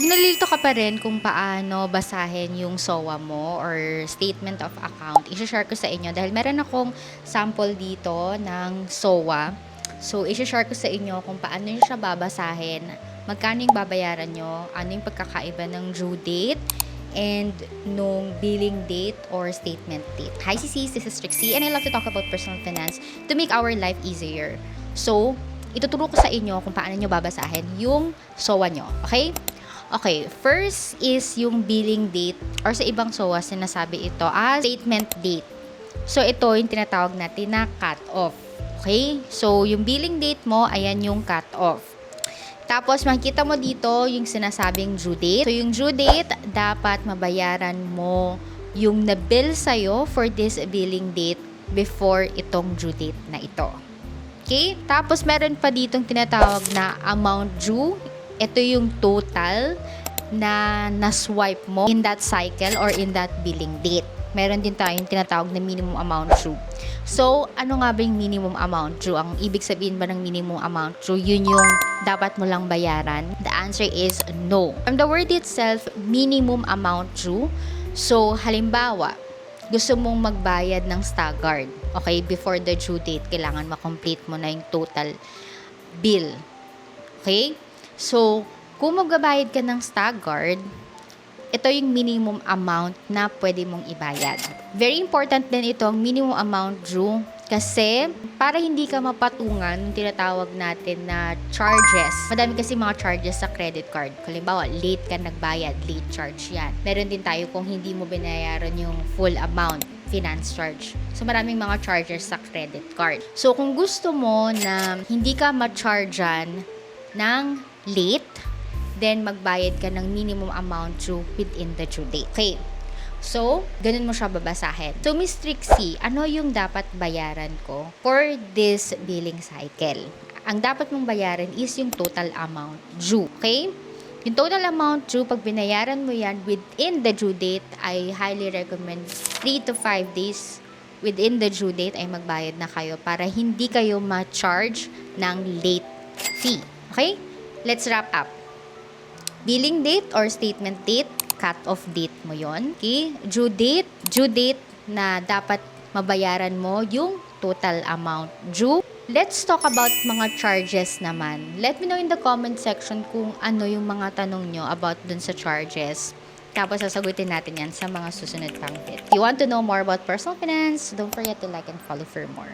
Kung nalilito ka pa rin kung paano basahin yung SOA mo or Statement of Account, i-share ko sa inyo dahil meron akong sample dito ng SOA. So, i-share ko sa inyo kung paano nyo siya babasahin, magkano yung babayaran nyo, ano yung pagkakaiba ng due date, and nung billing date or statement date. Hi CCs, this is Trixie and I love to talk about personal finance to make our life easier. So, ituturo ko sa inyo kung paano nyo babasahin yung SOA nyo. Okay? Okay, first is yung billing date or sa ibang SOA sinasabi ito as statement date. So, ito yung tinatawag natin na cut-off. Okay? So, yung billing date mo, ayan yung cut-off. Tapos, makikita mo dito yung sinasabing due date. So, yung due date, dapat mabayaran mo yung na-bill sa'yo for this billing date before itong due date na ito. Okay? Tapos, meron pa ditong tinatawag na amount due. Ito yung total na na-swipe mo in that cycle or in that billing date. Meron din tayong tinatawag na minimum amount due. So, ano nga ba yung minimum amount due? Ang ibig sabihin ba ng minimum amount due? Yun yung dapat mo lang bayaran? The answer is no. From the word itself, minimum amount due. So, halimbawa, gusto mong magbayad ng staggered. Okay, before the due date, kailangan makomplete mo na yung total bill. Okay? So, kung magbabayad ka ng staggered, ito yung minimum amount na pwede mong ibayad. Very important din itong minimum amount due kasi para hindi ka mapatungan ng tinatawag natin na charges. Madami kasi mga charges sa credit card. Halimbawa, late ka nagbayad, late charge yan. Meron din tayo kung hindi mo binayaran yung full amount, finance charge. So, maraming mga charges sa credit card. So, kung gusto mo na hindi ka ma-chargean ng late, then magbayad ka ng minimum amount due within the due date. Okay. So, ganun mo siya babasahin. So, Miss Trixie, ano yung dapat bayaran ko for this billing cycle? Ang dapat mong bayaran is yung total amount due. Okay? Yung total amount due, pag binayaran mo yan within the due date, I highly recommend 3 to 5 days within the due date ay magbayad na kayo para hindi kayo ma-charge ng late fee. Okay? Let's wrap up. Billing date or statement date, cut-off date mo yon. Okay? Due date na dapat mabayaran mo yung total amount due. Let's talk about mga charges naman. Let me know in the comment section kung ano yung mga tanong nyo about dun sa charges. Tapos sasagutin natin yan sa mga susunod pang bit. If you want to know more about personal finance, don't forget to like and follow for more.